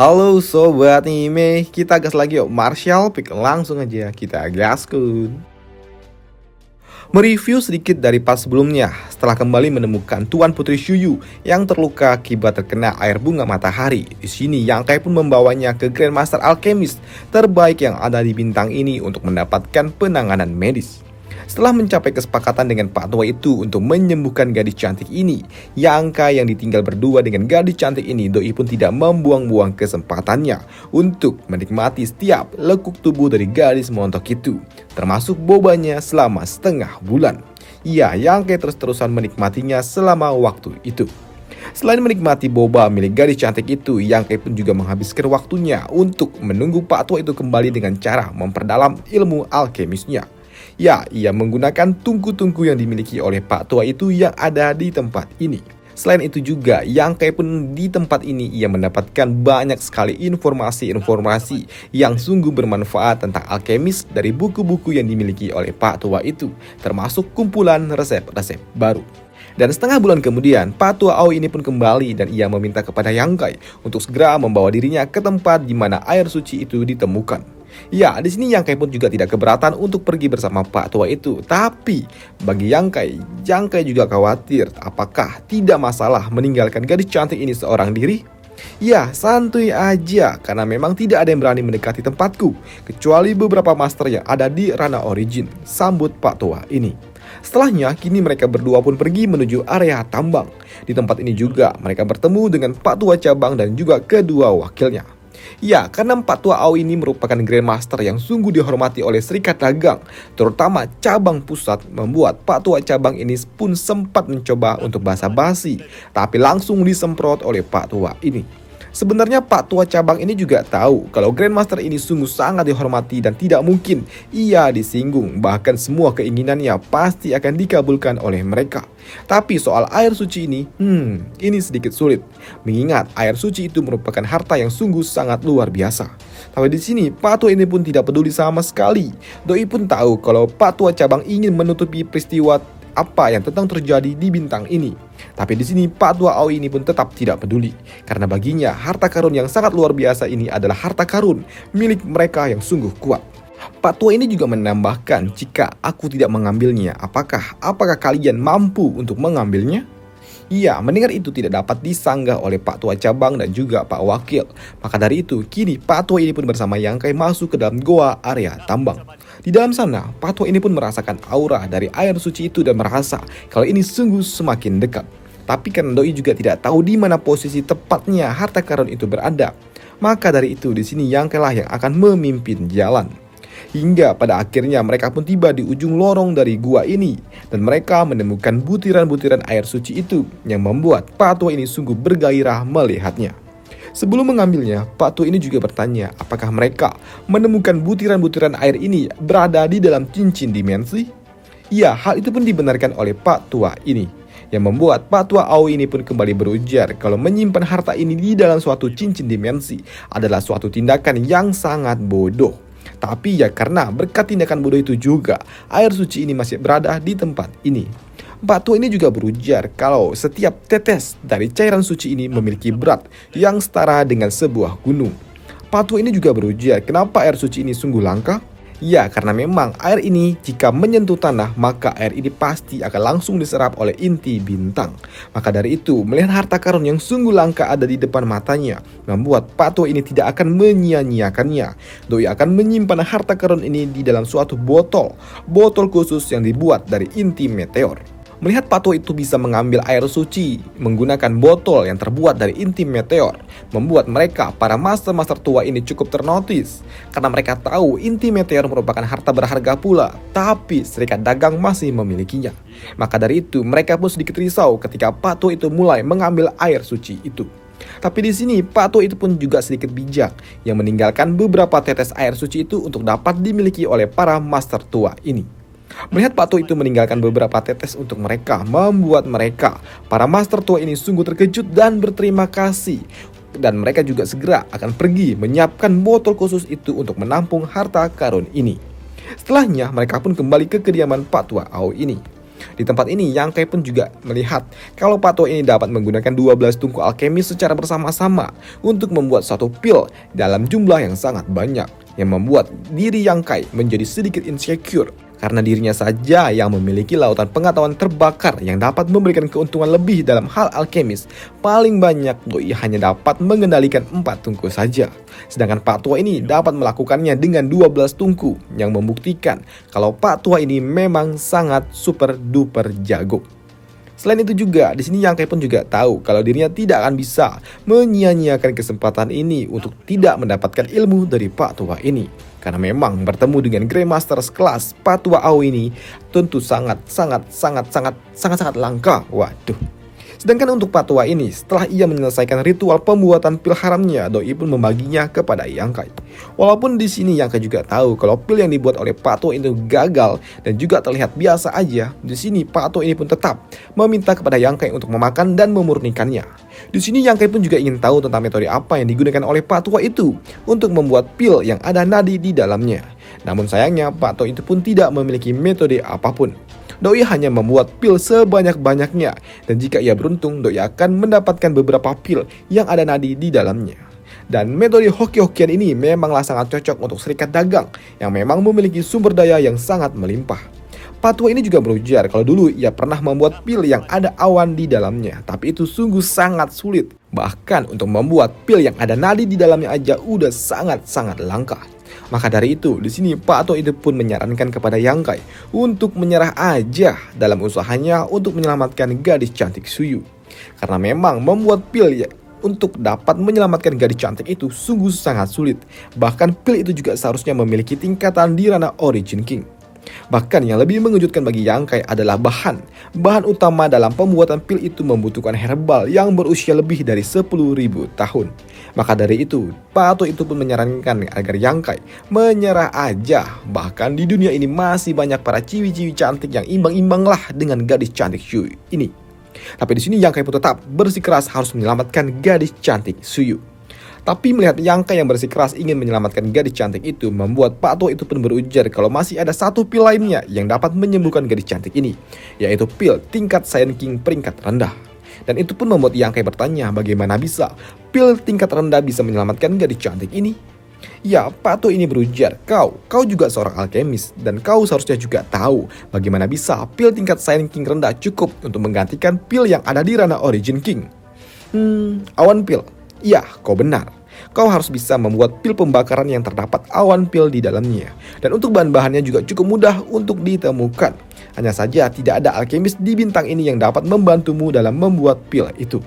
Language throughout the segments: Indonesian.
Halo sobat anime, kita gas lagi yuk. Martial pick, langsung aja kita gaskun. Mereview sedikit dari part sebelumnya, setelah kembali menemukan Tuan Putri Shuyu yang terluka akibat terkena air bunga matahari. Di sini Yangkai pun membawanya ke Grandmaster Alchemist terbaik yang ada di bintang ini untuk mendapatkan penanganan medis. Setelah mencapai kesepakatan dengan Pak Tua itu untuk menyembuhkan gadis cantik ini, Yangkai yang ditinggal berdua dengan gadis cantik ini, Doi pun tidak membuang-buang kesempatannya untuk menikmati setiap lekuk tubuh dari gadis montok itu, termasuk bobanya selama setengah bulan. Ya, Yangkai terus-terusan menikmatinya selama waktu itu. Selain menikmati boba milik gadis cantik itu, Yangkai pun juga menghabiskan waktunya untuk menunggu Pak Tua itu kembali dengan cara memperdalam ilmu alkemisnya. Ya, ia menggunakan tungku-tungku yang dimiliki oleh Pak Tua itu yang ada di tempat ini. Selain itu juga, Yangkai pun di tempat ini ia mendapatkan banyak sekali informasi-informasi yang sungguh bermanfaat tentang alkemis dari buku-buku yang dimiliki oleh Pak Tua itu, termasuk kumpulan resep-resep baru. Dan setengah bulan kemudian, Pak Tua Aoi ini pun kembali dan ia meminta kepada Yangkai untuk segera membawa dirinya ke tempat di mana air suci itu ditemukan. Ya, di sini Yangkai pun juga tidak keberatan untuk pergi bersama Pak Tua itu. Tapi bagi Yangkai juga khawatir apakah tidak masalah meninggalkan gadis cantik ini seorang diri. Ya, santuy aja karena memang tidak ada yang berani mendekati tempatku kecuali beberapa master yang ada di Ranah Origin, sambut Pak Tua ini. Setelahnya, kini mereka berdua pun pergi menuju area tambang. Di tempat ini juga mereka bertemu dengan Pak Tua cabang dan juga kedua wakilnya. Ya, karena Pak Tua Aoi ini merupakan Grandmaster yang sungguh dihormati oleh Serikat Dagang, terutama cabang pusat, membuat Pak Tua cabang ini pun sempat mencoba untuk basa-basi, tapi langsung disemprot oleh Pak Tua ini. Sebenarnya Pak Tua cabang ini juga tahu kalau Grandmaster ini sungguh sangat dihormati dan tidak mungkin ia disinggung, bahkan semua keinginannya pasti akan dikabulkan oleh mereka. Tapi soal air suci ini sedikit sulit, mengingat air suci itu merupakan harta yang sungguh sangat luar biasa. Tapi di sini Pak Tua ini pun tidak peduli sama sekali. Doi pun tahu kalau Pak Tua cabang ingin menutupi peristiwa apa yang tentang terjadi di bintang ini. Tapi di sini Pak Tua Aoi ini pun tetap tidak peduli, karena baginya harta karun yang sangat luar biasa ini adalah harta karun milik mereka yang sungguh kuat. Pak Tua ini juga menambahkan, jika aku tidak mengambilnya, apakah kalian mampu untuk mengambilnya? Iya, mendengar itu tidak dapat disanggah oleh Pak Tua cabang dan juga Pak Wakil. Maka dari itu, kini Pak Tua ini pun bersama Yangkai masuk ke dalam goa area tambang. Di dalam sana, Pak Tua ini pun merasakan aura dari air suci itu dan merasa kalau ini sungguh semakin dekat. Tapi karena Doi juga tidak tahu di mana posisi tepatnya harta karun itu berada, maka dari itu di sini Yangkai lah yang akan memimpin jalan. Hingga pada akhirnya mereka pun tiba di ujung lorong dari gua ini, dan mereka menemukan butiran-butiran air suci itu yang membuat Pak Tua ini sungguh bergairah melihatnya. Sebelum mengambilnya, Pak Tua ini juga bertanya apakah mereka menemukan butiran-butiran air ini berada di dalam cincin dimensi. Ya, hal itu pun dibenarkan oleh Pak Tua ini, yang membuat Pak Tua Aoi ini pun kembali berujar kalau menyimpan harta ini di dalam suatu cincin dimensi adalah suatu tindakan yang sangat bodoh. Tapi ya karena berkat tindakan bodoh itu juga, air suci ini masih berada di tempat ini. Pak Tua ini juga berujar kalau setiap tetes dari cairan suci ini memiliki berat yang setara dengan sebuah gunung. Pak Tua ini juga berujar kenapa air suci ini sungguh langka? Ya, karena memang air ini jika menyentuh tanah, maka air ini pasti akan langsung diserap oleh inti bintang. Maka dari itu, melihat harta karun yang sungguh langka ada di depan matanya, membuat Pak Tua ini tidak akan menyia-nyiakannya. Doi akan menyimpan harta karun ini di dalam suatu botol khusus yang dibuat dari inti meteor. Melihat Pak Tua itu bisa mengambil air suci menggunakan botol yang terbuat dari inti meteor, membuat mereka, para master-master tua ini cukup ternotis. Karena mereka tahu inti meteor merupakan harta berharga pula, tapi Serikat Dagang masih memilikinya. Maka dari itu, mereka pun sedikit risau ketika Pak Tua itu mulai mengambil air suci itu. Tapi di sini Pak Tua itu pun juga sedikit bijak, yang meninggalkan beberapa tetes air suci itu untuk dapat dimiliki oleh para master tua ini. Melihat Pak Tua itu meninggalkan beberapa tetes untuk mereka, membuat mereka, para master tua ini sungguh terkejut dan berterima kasih. Dan mereka juga segera akan pergi menyiapkan botol khusus itu untuk menampung harta karun ini. Setelahnya mereka pun kembali ke kediaman Pak Tua Aoi ini. Di tempat ini, Yang Kai pun juga melihat kalau Pak Tua ini dapat menggunakan 12 tungku alkemis secara bersama-sama untuk membuat satu pil dalam jumlah yang sangat banyak, yang membuat diri Yang Kai menjadi sedikit insecure karena dirinya saja yang memiliki lautan pengetahuan terbakar yang dapat memberikan keuntungan lebih dalam hal alkemis. Paling banyak doi hanya dapat mengendalikan 4 tungku saja. Sedangkan Pak Tua ini dapat melakukannya dengan 12 tungku yang membuktikan kalau Pak Tua ini memang sangat super duper jago. Selain itu juga, di sini Yang Kai pun juga tahu kalau dirinya tidak akan bisa menyia-nyiakan kesempatan ini untuk tidak mendapatkan ilmu dari Pak Tua ini. Karena memang bertemu dengan Grandmaster sekelas Pak Tua Ao ini tentu sangat langka. Waduh. Sedangkan untuk Pak Tua ini, setelah ia menyelesaikan ritual pembuatan pil haramnya, doi pun membaginya kepada Yang Kai. Walaupun di sini Yang Kai juga tahu kalau pil yang dibuat oleh Pak Tua itu gagal dan juga terlihat biasa aja, di sini Pak Tua ini pun tetap meminta kepada Yang Kai untuk memakan dan memurnikannya. Di sini Yang Kai pun juga ingin tahu tentang metode apa yang digunakan oleh Pak Tua itu untuk membuat pil yang ada nadi di dalamnya. Namun sayangnya Pak Tua itu pun tidak memiliki metode apapun. Doi hanya membuat pil sebanyak-banyaknya, dan jika ia beruntung, Doi akan mendapatkan beberapa pil yang ada nadi di dalamnya. Dan metode hoki-hokian ini memanglah sangat cocok untuk serikat dagang yang memang memiliki sumber daya yang sangat melimpah. Pak Tua ini juga berujar kalau dulu ia pernah membuat pil yang ada awan di dalamnya, tapi itu sungguh sangat sulit. Bahkan untuk membuat pil yang ada nadi di dalamnya aja udah sangat-sangat langka. Maka dari itu, di sini Pak Tua itu pun menyarankan kepada Yang Kai untuk menyerah aja dalam usahanya untuk menyelamatkan gadis cantik Suyu. Karena memang membuat pil untuk dapat menyelamatkan gadis cantik itu sungguh sangat sulit. Bahkan pil itu juga seharusnya memiliki tingkatan di ranah Origin King. Bahkan yang lebih mengejutkan bagi Yang Kai adalah bahan utama dalam pembuatan pil itu membutuhkan herbal yang berusia lebih dari 10.000 tahun. Maka dari itu, Pak Tua itu pun menyarankan agar Yang Kai menyerah aja. Bahkan di dunia ini masih banyak para ciwi-ciwi cantik yang imbang-imbang lah dengan gadis cantik Suyu ini. Tapi di sini Yang Kai pun tetap bersikeras harus menyelamatkan gadis cantik Suyu. Tapi melihat Yang Kai yang bersikeras ingin menyelamatkan gadis cantik itu, membuat Pak Tua itu pun berujar kalau masih ada satu pil lainnya yang dapat menyembuhkan gadis cantik ini, yaitu pil tingkat Saiyan King peringkat rendah. Dan itu pun membuat Yang Kai bertanya bagaimana bisa pil tingkat rendah bisa menyelamatkan gadis cantik ini. Ya, Pak Tua ini berujar, kau juga seorang alkemis dan kau seharusnya juga tahu bagaimana bisa pil tingkat Saiyan King rendah cukup untuk menggantikan pil yang ada di ranah Origin King. Awan pil. Ya, kau benar. Kau harus bisa membuat pil pembakaran yang terdapat awan pil di dalamnya. Dan untuk bahan-bahannya juga cukup mudah untuk ditemukan. Hanya saja tidak ada alkemis di bintang ini yang dapat membantumu dalam membuat pil itu.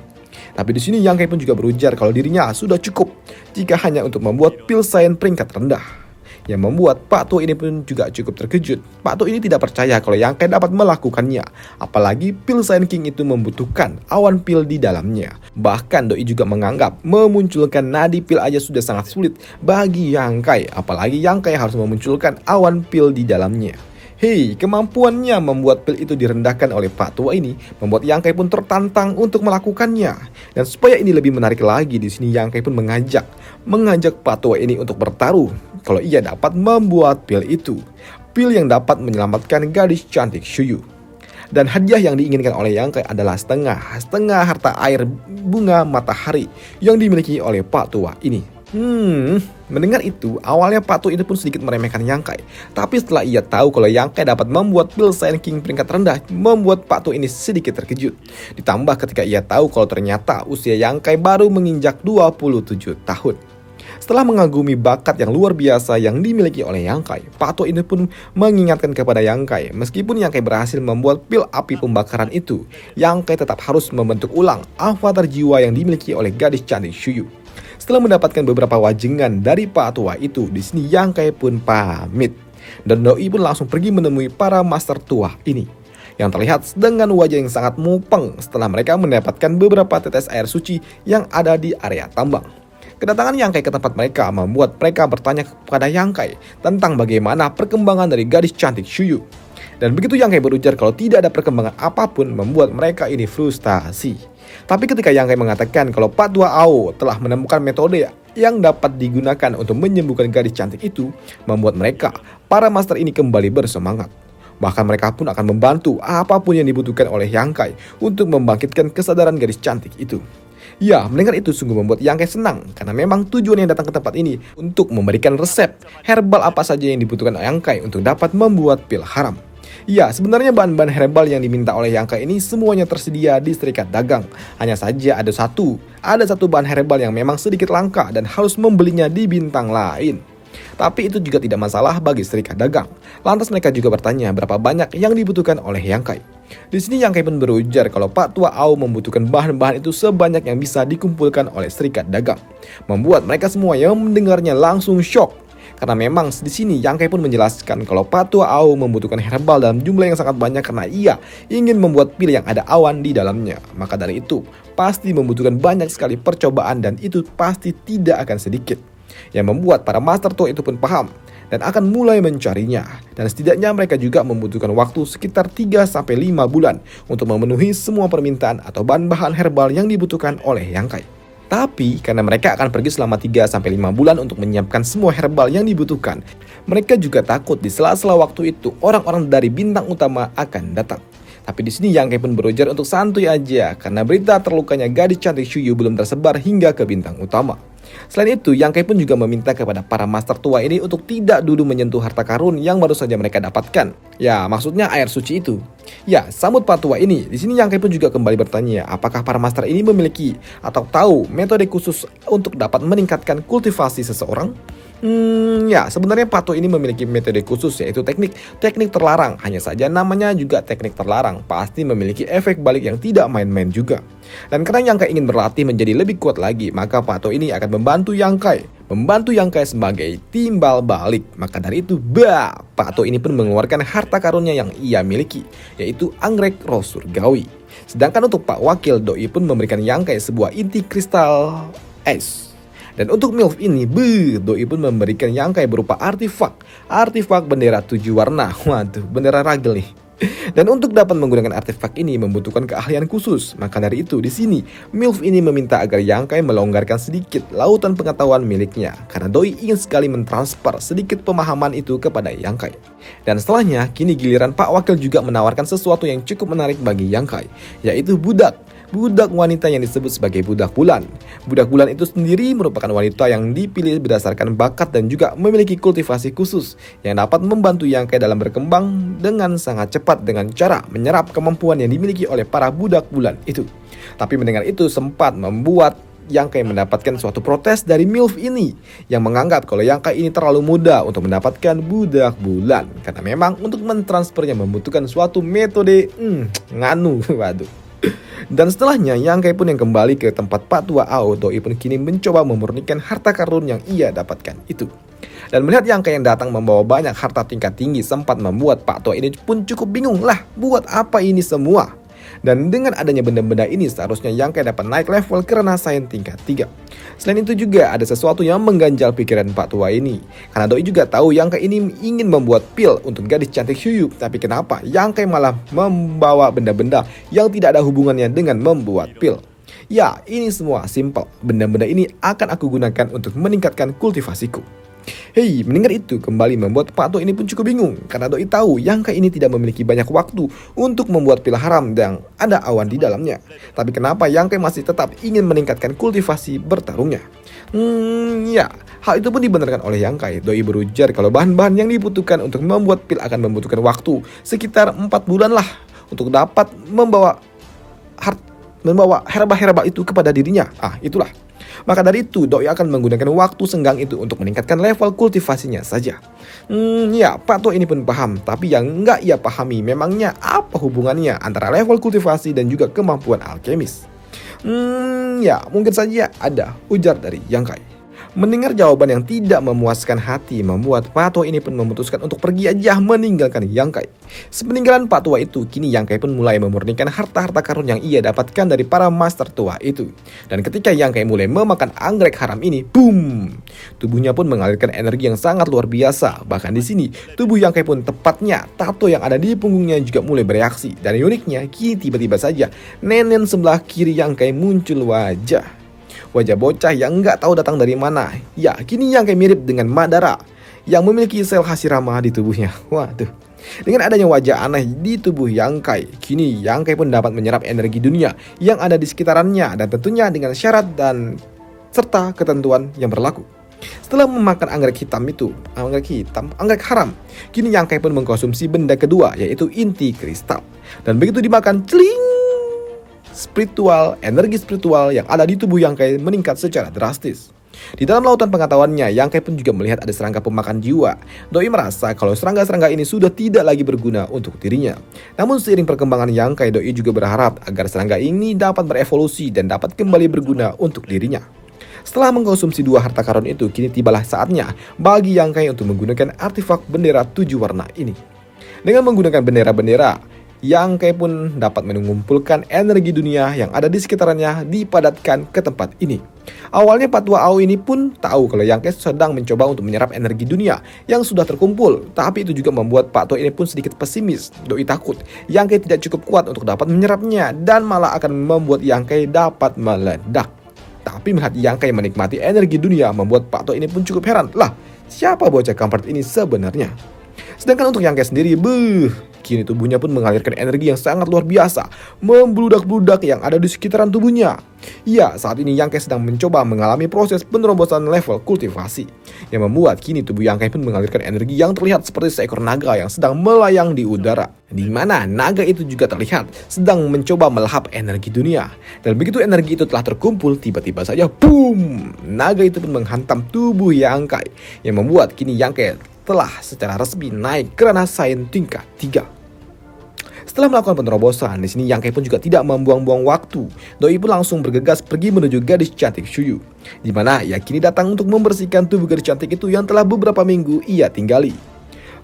Tapi di sini Yang Kai pun juga berujar kalau dirinya sudah cukup jika hanya untuk membuat pil Saiyan peringkat rendah. Yang membuat Pak Tua ini pun juga cukup terkejut. Pak Tua ini tidak percaya kalau Yang Kai dapat melakukannya. Apalagi pil Saiyan King itu membutuhkan awan pil di dalamnya. Bahkan Doi juga menganggap memunculkan nadi pil aja sudah sangat sulit bagi Yang Kai. Apalagi Yang Kai harus memunculkan awan pil di dalamnya. Hei, kemampuannya membuat pil itu direndahkan oleh Pak Tua ini membuat Yang Kai pun tertantang untuk melakukannya. Dan supaya ini lebih menarik lagi, di sini Yang Kai pun mengajak Pak Tua ini untuk bertaruh kalau ia dapat membuat pil itu. Pil yang dapat menyelamatkan gadis cantik Suyu. Dan hadiah yang diinginkan oleh Yang Kai adalah setengah harta air bunga matahari yang dimiliki oleh Pak Tua ini. Mendengar itu, awalnya Pak Tua itu pun sedikit meremehkan Yang Kai. Tapi setelah ia tahu kalau Yang Kai dapat membuat pil Saiyan King peringkat rendah, membuat Pak Tua ini sedikit terkejut. Ditambah ketika ia tahu kalau ternyata usia Yang Kai baru menginjak 27 tahun. Setelah mengagumi bakat yang luar biasa yang dimiliki oleh Yang Kai, Pak Tua ini pun mengingatkan kepada Yang Kai, meskipun Yang Kai berhasil membuat pil api pembakaran itu, Yang Kai tetap harus membentuk ulang avatar jiwa yang dimiliki oleh gadis cantik Suyu. Setelah mendapatkan beberapa wajengan dari Pak Tua itu, di sini Yang Kai pun pamit. Dan Doi pun langsung pergi menemui para master tua ini, yang terlihat dengan wajah yang sangat mupeng setelah mereka mendapatkan beberapa tetes air suci yang ada di area tambang. Kedatangan Yang Kai ke tempat mereka membuat mereka bertanya kepada Yang Kai tentang bagaimana perkembangan dari gadis cantik Suyu. Dan begitu Yang Kai berujar kalau tidak ada perkembangan apapun, membuat mereka ini frustasi. Tapi ketika Yang Kai mengatakan kalau Pak Tua Ao telah menemukan metode yang dapat digunakan untuk menyembuhkan gadis cantik itu, membuat mereka, para master ini kembali bersemangat. Bahkan mereka pun akan membantu apapun yang dibutuhkan oleh Yang Kai untuk membangkitkan kesadaran gadis cantik itu. Ya, mendengar itu sungguh membuat Yang Kai senang karena memang tujuan yang datang ke tempat ini untuk memberikan resep herbal apa saja yang dibutuhkan Yang Kai untuk dapat membuat pil haram. Ya, sebenarnya bahan-bahan herbal yang diminta oleh Yang Kai ini semuanya tersedia di serikat dagang. Hanya saja ada satu bahan herbal yang memang sedikit langka dan harus membelinya di bintang lain. Tapi itu juga tidak masalah bagi serikat dagang. Lantas mereka juga bertanya berapa banyak yang dibutuhkan oleh Yang Kai. Di sini Yang Kai pun berujar kalau Pak Tua Ao membutuhkan bahan-bahan itu sebanyak yang bisa dikumpulkan oleh serikat dagang. Membuat mereka semua yang mendengarnya langsung shock. Karena memang di sini Yang Kai pun menjelaskan kalau Pak Tua Ao membutuhkan herbal dalam jumlah yang sangat banyak karena ia ingin membuat pil yang ada awan di dalamnya. Maka dari itu pasti membutuhkan banyak sekali percobaan dan itu pasti tidak akan sedikit. Yang membuat para master tua itu pun paham dan akan mulai mencarinya. Dan setidaknya mereka juga membutuhkan waktu sekitar 3-5 bulan untuk memenuhi semua permintaan atau bahan-bahan herbal yang dibutuhkan oleh Yang Kai. Tapi karena mereka akan pergi selama 3-5 bulan untuk menyiapkan semua herbal yang dibutuhkan, mereka juga takut di sela-sela waktu itu orang-orang dari bintang utama akan datang. Tapi di sini Yang Kai pun berujar untuk santuy aja karena berita terlukanya gadis cantik Shuyu belum tersebar hingga ke bintang utama. Selain itu, Yang Kai pun juga meminta kepada para master tua ini untuk tidak dulu menyentuh harta karun yang baru saja mereka dapatkan. Ya, maksudnya air suci itu. Ya, sambut Pak Tua ini. Di sini Yang Kai pun juga kembali bertanya, apakah para master ini memiliki atau tahu metode khusus untuk dapat meningkatkan kultivasi seseorang? Ya, sebenarnya Pato ini memiliki metode khusus yaitu teknik terlarang. Hanya saja namanya juga teknik terlarang, pasti memiliki efek balik yang tidak main-main juga. Dan karena Yang Kai ingin berlatih menjadi lebih kuat lagi, maka Pato ini akan membantu Yang Kai sebagai timbal balik. Maka dari itu, Pato ini pun mengeluarkan harta karunnya yang ia miliki, yaitu anggrek roh surgawi. Sedangkan untuk Pak Wakil, Doi pun memberikan Yang Kai sebuah inti kristal es. Dan untuk MILF ini, Doi pun memberikan Yang Kai berupa artefak bendera 7 warna. Waduh, bendera ragil nih. Dan untuk dapat menggunakan artefak ini membutuhkan keahlian khusus. Maka dari itu di sini MILF ini meminta agar Yang Kai melonggarkan sedikit lautan pengetahuan miliknya karena Doi ingin sekali mentransfer sedikit pemahaman itu kepada Yang Kai. Dan setelahnya kini giliran Pak Wakil juga menawarkan sesuatu yang cukup menarik bagi Yang Kai, yaitu budak wanita yang disebut sebagai budak bulan. Budak bulan itu sendiri merupakan wanita yang dipilih berdasarkan bakat dan juga memiliki kultivasi khusus yang dapat membantu Yang Kai dalam berkembang dengan sangat cepat dengan cara menyerap kemampuan yang dimiliki oleh para budak bulan itu. Tapi mendengar itu sempat membuat Yang Kai mendapatkan suatu protes dari MILF ini yang menganggap kalau Yang Kai ini terlalu muda untuk mendapatkan budak bulan karena memang untuk mentransfernya membutuhkan suatu metode waduh. Dan setelahnya Yang Kai pun yang kembali ke tempat Pak Tua Ao. Doi pun kini mencoba memurnikan harta karun yang ia dapatkan itu. Dan melihat Yang Kai yang datang membawa banyak harta tingkat tinggi sempat membuat Pak Tua ini pun cukup bingung lah, buat apa ini semua. Dan dengan adanya benda-benda ini seharusnya Yang Kai dapat naik level ke Renaissance tingkat 3. Selain itu juga ada sesuatu yang mengganjal pikiran Pak Tua ini. Karena Doi juga tahu Yang Kai ini ingin membuat pil untuk gadis cantik Shuyu. Tapi kenapa Yang Kai malah membawa benda-benda yang tidak ada hubungannya dengan membuat pil? Ya, ini semua simple. Benda-benda ini akan aku gunakan untuk meningkatkan kultivasiku. Hei, mendengar itu kembali membuat Pak Tua ini pun cukup bingung karena Doi tahu Yang Kai ini tidak memiliki banyak waktu untuk membuat pil haram yang ada awan di dalamnya. Tapi kenapa Yang Kai masih tetap ingin meningkatkan kultivasi bertarungnya? Ya, hal itu pun dibenarkan oleh Yang Kai. Doi berujar kalau bahan-bahan yang dibutuhkan untuk membuat pil akan membutuhkan waktu sekitar 4 bulan lah untuk dapat membawa herbal-herbal itu kepada dirinya. Itulah. Maka dari itu Doi akan menggunakan waktu senggang itu untuk meningkatkan level kultivasinya saja. Ya, Pak Tua ini pun paham. Tapi yang nggak ia pahami memangnya apa hubungannya antara level kultivasi dan juga kemampuan alkemis. Ya, mungkin saja ada, ujar dari Yang Kai. Mendengar jawaban yang tidak memuaskan hati membuat Pak Tua ini pun memutuskan untuk pergi aja meninggalkan Yang Kai. Sepeninggalan Pak Tua itu, kini Yang Kai pun mulai memurnikan harta-harta karun yang ia dapatkan dari para master tua itu. Dan ketika Yang Kai mulai memakan anggrek haram ini, boom! Tubuhnya pun mengalirkan energi yang sangat luar biasa. Bahkan di sini, tubuh Yang Kai pun tepatnya tato yang ada di punggungnya juga mulai bereaksi. Dan uniknya, kini tiba-tiba saja nenen sebelah kiri Yang Kai muncul wajah bocah yang nggak tahu datang dari mana. Ya, kini Yang Kai mirip dengan Madara yang memiliki sel Hashirama di tubuhnya. Waduh. Dengan adanya wajah aneh di tubuh Yang Kai, kini Yang Kai pun dapat menyerap energi dunia yang ada di sekitarannya dan tentunya dengan syarat dan serta ketentuan yang berlaku. Setelah memakan anggrek haram, kini Yang Kai pun mengkonsumsi benda kedua yaitu inti kristal. Dan begitu dimakan, celing, energi spiritual yang ada di tubuh Yang Kai meningkat secara drastis. Di dalam lautan pengetahuannya, Yang Kai pun juga melihat ada serangga pemakan jiwa. Doi merasa kalau serangga-serangga ini sudah tidak lagi berguna untuk dirinya. Namun seiring perkembangan Yang Kai, Doi juga berharap agar serangga ini dapat berevolusi dan dapat kembali berguna untuk dirinya. Setelah mengkonsumsi 2 harta karun itu, kini tibalah saatnya bagi Yang Kai untuk menggunakan artefak bendera 7 warna ini. Dengan menggunakan bendera-bendera, Yang Kai pun dapat mengumpulkan energi dunia yang ada di sekitarnya dipadatkan ke tempat ini. Awalnya Patua Ao ini pun tahu kalau Yang Kai sedang mencoba untuk menyerap energi dunia yang sudah terkumpul. Tapi itu juga membuat Pak Tua ini pun sedikit pesimis. Doi takut Yang Kai tidak cukup kuat untuk dapat menyerapnya dan malah akan membuat Yang Kai dapat meledak. Tapi melihat Yang Kai menikmati energi dunia membuat Pak Tua ini pun cukup heran. Lah, siapa bocah kampret ini sebenarnya? Sedangkan untuk Yang Kai sendiri, kini tubuhnya pun mengalirkan energi yang sangat luar biasa, membludak-bludak yang ada di sekitaran tubuhnya. Ya, saat ini Yang Kai sedang mencoba mengalami proses penerobosan level kultivasi, yang membuat kini tubuh Yang Kai pun mengalirkan energi yang terlihat seperti seekor naga yang sedang melayang di udara. Di mana naga itu juga terlihat sedang mencoba melahap energi dunia. Dan begitu energi itu telah terkumpul, tiba-tiba saja boom, naga itu pun menghantam tubuh Yang Kai, yang membuat kini Yang Kai telah secara resmi naik ke ranah sains tingkat 3. Setelah melakukan penerobosan, di sini Yang Kai pun juga tidak membuang-buang waktu. Doi pun langsung bergegas pergi menuju gadis cantik Shuyu, di mana ia kini datang untuk membersihkan tubuh gadis cantik itu yang telah beberapa minggu ia tinggali.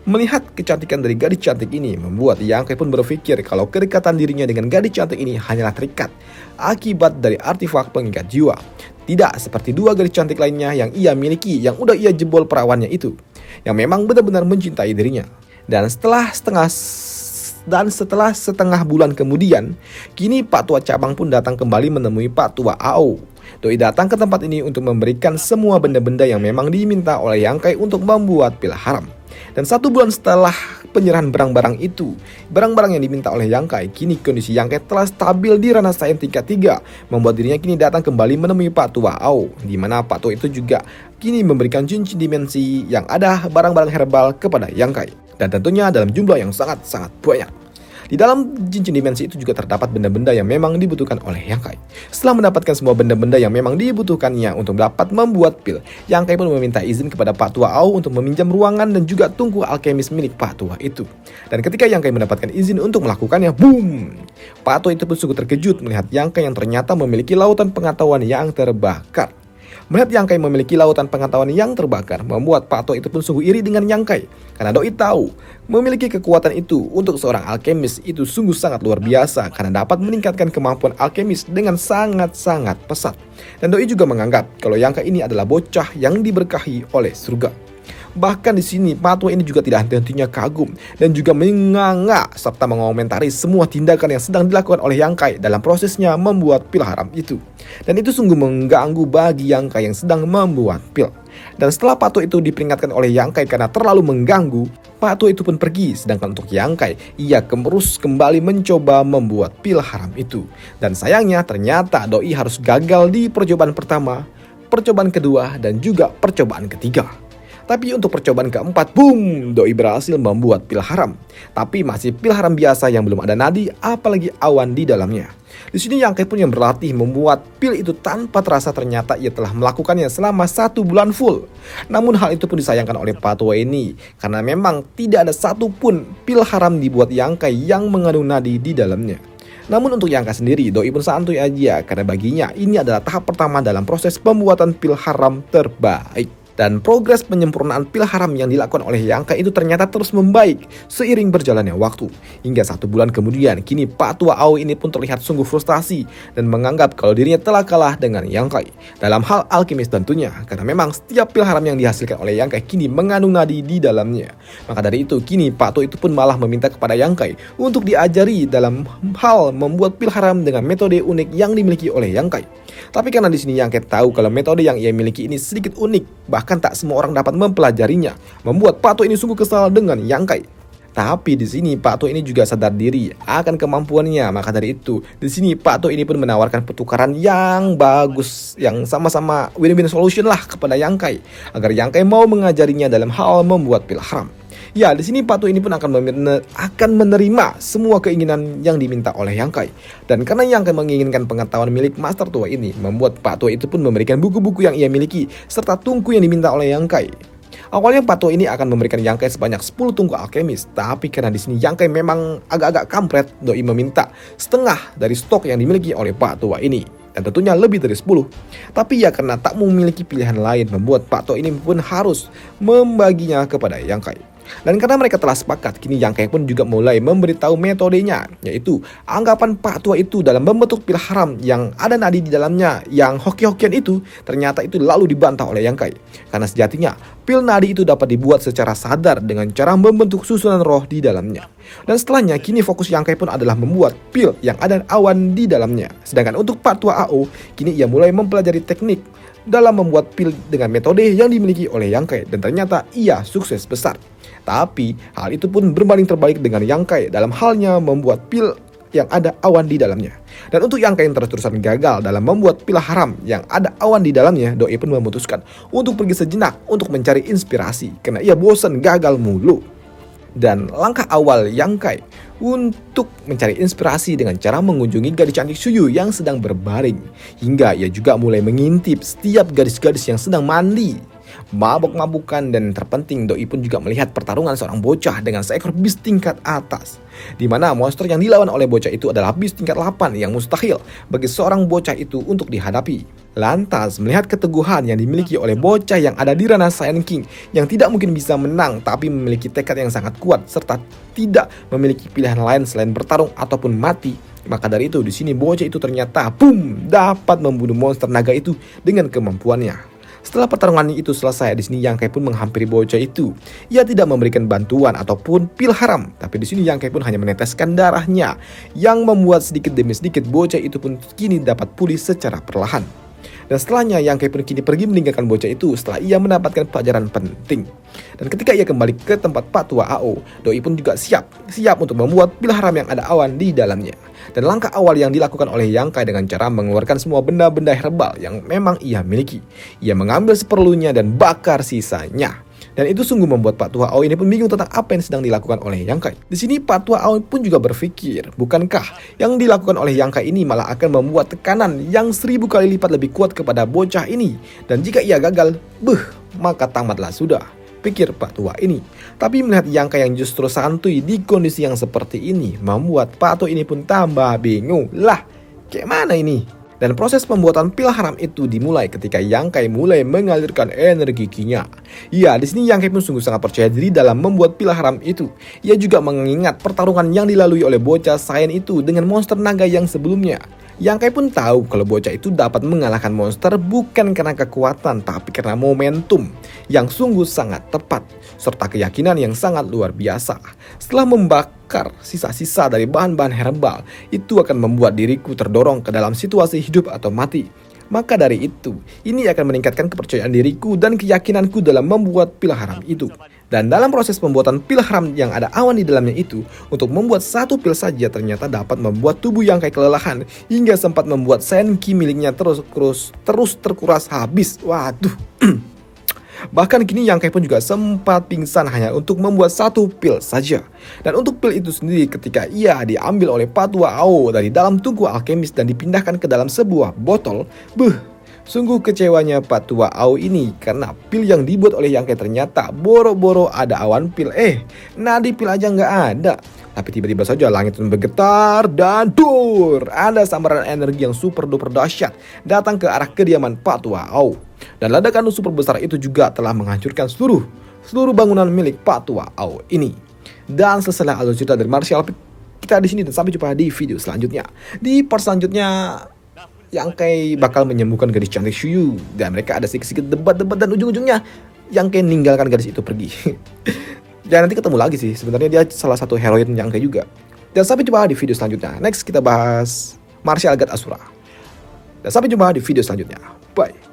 Melihat kecantikan dari gadis cantik ini membuat Yang Kai pun berpikir kalau kedekatan dirinya dengan gadis cantik ini hanyalah terikat akibat dari artefak pengikat jiwa. Tidak seperti 2 gadis cantik lainnya yang ia miliki yang udah ia jebol perawannya itu, yang memang benar-benar mencintai dirinya. Dan setelah setengah bulan kemudian, kini Pak Tua Cabang pun datang kembali menemui Pak Tua Ao. Doi datang ke tempat ini untuk memberikan semua benda-benda yang memang diminta oleh Yang Kai untuk membuat pil haram. Dan 1 bulan setelah penyerahan barang-barang itu, barang-barang yang diminta oleh Yang Kai, kini kondisi Yang Kai telah stabil di ranah sains tingkat 3, membuat dirinya kini datang kembali menemui Pak Tua Ao, di mana Pak Tua itu juga kini memberikan cincin dimensi yang ada barang-barang herbal kepada Yang Kai, dan tentunya dalam jumlah yang sangat-sangat banyak. Di dalam cincin dimensi itu juga terdapat benda-benda yang memang dibutuhkan oleh Yang Kai. Setelah mendapatkan semua benda-benda yang memang dibutuhkannya untuk dapat membuat pil, Yang Kai pun meminta izin kepada Pak Tua Ao untuk meminjam ruangan dan juga tungku alkemis milik Pak Tua itu. Dan ketika Yang Kai mendapatkan izin untuk melakukannya, boom! Pak Tua itu pun sungguh terkejut melihat Yang Kai yang ternyata memiliki lautan pengetahuan yang terbakar. Melihat Yang Kai memiliki lautan pengetahuan yang terbakar, membuat Pak Tua itu pun sungguh iri dengan Yang Kai. Karena Doi tahu, memiliki kekuatan itu untuk seorang alkemis itu sungguh sangat luar biasa, karena dapat meningkatkan kemampuan alkemis dengan sangat-sangat pesat. Dan Doi juga menganggap kalau Yang Kai ini adalah bocah yang diberkahi oleh surga. Bahkan di sini Pak Tua ini juga tidak henti-hentinya kagum dan juga menganga serta mengomentari semua tindakan yang sedang dilakukan oleh Yang Kai dalam prosesnya membuat pil haram itu. Dan itu sungguh mengganggu bagi Yang Kai yang sedang membuat pil. Dan setelah Pak Tua itu diperingatkan oleh Yang Kai karena terlalu mengganggu, Pak Tua itu pun pergi. Sedangkan untuk Yang Kai, ia terus kembali mencoba membuat pil haram itu. Dan sayangnya ternyata Doi harus gagal di percobaan pertama, percobaan kedua, dan juga percobaan ketiga. Tapi untuk percobaan keempat, boom, Doi berhasil membuat pil haram. Tapi masih pil haram biasa yang belum ada nadi, apalagi awan di dalamnya. Di sini Yang Kai pun yang berlatih membuat pil itu tanpa terasa ternyata ia telah melakukannya selama 1 bulan full. Namun hal itu pun disayangkan oleh Pak Tua ini, karena memang tidak ada satupun pil haram dibuat Yang Kai yang mengandung nadi di dalamnya. Namun untuk Yang Kai sendiri, Doi pun santuy aja, karena baginya ini adalah tahap pertama dalam proses pembuatan pil haram terbaik. Dan progres penyempurnaan pil haram yang dilakukan oleh Yang Kai itu ternyata terus membaik seiring berjalannya waktu. Hingga 1 bulan kemudian, kini Pak Tua Ao ini pun terlihat sungguh frustasi dan menganggap kalau dirinya telah kalah dengan Yang Kai dalam hal alkemis tentunya, karena memang setiap pil haram yang dihasilkan oleh Yang Kai kini mengandung nadi di dalamnya. Maka dari itu, kini Pak Tua itu pun malah meminta kepada Yang Kai untuk diajari dalam hal membuat pil haram dengan metode unik yang dimiliki oleh Yang Kai. Tapi karena di sini Yang Kai tahu kalau metode yang ia miliki ini sedikit unik, bahkan tak semua orang dapat mempelajarinya, membuat Pak Tua ini sungguh kesal dengan Yang Kai. Tapi di sini Pak To ini juga sadar diri akan kemampuannya. Maka dari itu, di sini Pak To ini pun menawarkan pertukaran yang bagus, yang sama-sama win-win solution lah kepada Yang Kai, agar Yang Kai mau mengajarinya dalam hal membuat pil haram. Ya, di sini Pak To ini pun akan menerima semua keinginan yang diminta oleh Yang Kai. Dan karena Yang Kai menginginkan pengetahuan milik Master Tua ini, membuat Pak To itu pun memberikan buku-buku yang ia miliki serta tungku yang diminta oleh Yang Kai. Awalnya Pak To ini akan memberikan Yang Kai sebanyak 10 tungku alkemis, tapi karena di sini Yang Kai memang agak-agak kampret, doi meminta setengah dari stok yang dimiliki oleh Pak Tua ini, dan tentunya lebih dari 10. Tapi ya karena tak memiliki pilihan lain, membuat Pak To ini pun harus membaginya kepada Yang Kai. Dan karena mereka telah sepakat, kini Yang Kai pun juga mulai memberitahu metodenya, yaitu anggapan Pak Tua itu dalam membentuk pil haram yang ada nadi di dalamnya, yang hoki-hokian itu ternyata itu lalu dibantah oleh Yang Kai. Karena sejatinya pil nadi itu dapat dibuat secara sadar dengan cara membentuk susunan roh di dalamnya. Dan setelahnya kini fokus Yang Kai pun adalah membuat pil yang ada awan di dalamnya. Sedangkan untuk Pak Tua AO, kini ia mulai mempelajari teknik dalam membuat pil dengan metode yang dimiliki oleh Yang Kai, dan ternyata ia sukses besar. Tapi hal itu pun berbanding terbalik dengan Yang Kai dalam halnya membuat pil yang ada awan di dalamnya. Dan untuk Yang Kai yang terus-terusan gagal dalam membuat pil haram yang ada awan di dalamnya, doi pun memutuskan untuk pergi sejenak untuk mencari inspirasi karena ia bosan gagal mulu. Dan langkah awal Yang Kai untuk mencari inspirasi dengan cara mengunjungi gadis cantik Suyu yang sedang berbaring, hingga ia juga mulai mengintip setiap gadis-gadis yang sedang mandi, mabuk-mabukan. Dan terpenting, doi pun juga melihat pertarungan seorang bocah dengan seekor bis tingkat atas, di mana monster yang dilawan oleh bocah itu adalah bis tingkat 8 yang mustahil bagi seorang bocah itu untuk dihadapi. Lantas melihat keteguhan yang dimiliki oleh bocah yang ada di ranah Saiyan King, yang tidak mungkin bisa menang tapi memiliki tekad yang sangat kuat serta tidak memiliki pilihan lain selain bertarung ataupun mati, maka dari itu di sini bocah itu ternyata dapat membunuh monster naga itu dengan kemampuannya. Setelah pertarungan itu selesai, di sini Yang Kai pun menghampiri bocah itu. Ia tidak memberikan bantuan ataupun pil haram, tapi di sini Yang Kai pun hanya meneteskan darahnya, yang membuat sedikit demi sedikit bocah itu pun kini dapat pulih secara perlahan. Dan setelahnya Yang Kai pun kini pergi meninggalkan bocah itu setelah ia mendapatkan pelajaran penting. Dan ketika ia kembali ke tempat Pak Tua AO, doi pun juga siap untuk membuat pil haram yang ada awan di dalamnya. Dan langkah awal yang dilakukan oleh Yang Kai dengan cara mengeluarkan semua benda-benda herbal yang memang ia miliki. Ia mengambil seperlunya dan bakar sisanya. Dan itu sungguh membuat Pak Tua AO ini pun bingung tentang apa yang sedang dilakukan oleh Yang Kai. Di sini Pak Tua AO pun juga berpikir, bukankah yang dilakukan oleh Yang Kai ini malah akan membuat tekanan yang 1000 kali lipat lebih kuat kepada bocah ini. Dan jika ia gagal, maka tamatlah sudah, pikir Pak Tua ini. Tapi melihat Yang Kai yang justru santuy di kondisi yang seperti ini, membuat Pak Tua ini pun tambah bingung. Lah, kayak mana ini? Dan proses pembuatan pil haram itu dimulai ketika Yang Kai mulai mengalirkan energi Ki-nya. Ya, di sini Yang Kai pun sungguh sangat percaya diri dalam membuat pil haram itu. Ia juga mengingat pertarungan yang dilalui oleh bocah Saiyan itu dengan monster naga yang sebelumnya. Yang Kai pun tahu kalau bocah itu dapat mengalahkan monster bukan karena kekuatan, tapi karena momentum yang sungguh sangat tepat, serta keyakinan yang sangat luar biasa. Setelah membakar sisa-sisa dari bahan-bahan herbal, itu akan membuat diriku terdorong ke dalam situasi hidup atau mati. Maka dari itu, ini akan meningkatkan kepercayaan diriku dan keyakinanku dalam membuat pil haram itu. Dan dalam proses pembuatan pil haram yang ada awan di dalamnya itu, untuk membuat satu pil saja ternyata dapat membuat tubuh Yang Kai kelelahan, hingga sempat membuat Saiyan Ki miliknya terus terkuras habis. Waduh. Bahkan kini Yang Kai pun juga sempat pingsan hanya untuk membuat satu pil saja. Dan untuk pil itu sendiri ketika ia diambil oleh Pak Tua AO dari dalam tungku alkemis dan dipindahkan ke dalam sebuah botol, sungguh kecewanya Pak Tua AO ini karena pil yang dibuat oleh Yang Kai ternyata boro-boro ada awan pil. Nadi pil aja nggak ada. Tapi tiba-tiba saja langit pun bergetar dan ada sambaran energi yang super duper dahsyat datang ke arah kediaman Pak Tua AO. Dan ledakan super besar itu juga telah menghancurkan seluruh bangunan milik Pak Tua AO ini. Dan selesai alur cerita dari Martial kita di sini, dan sampai jumpa di video selanjutnya. Di part selanjutnya Yang Kai bakal menyembuhkan gadis cantik Suyu, dan mereka ada sedikit debat-debat dan ujung-ujungnya Yang Kai meninggalkan gadis itu pergi. Dan nanti ketemu lagi sih, sebenarnya dia salah satu heroin Yang Kai juga. Dan sampai jumpa di video selanjutnya. Next kita bahas Martial God Asura. Dan sampai jumpa di video selanjutnya. Bye.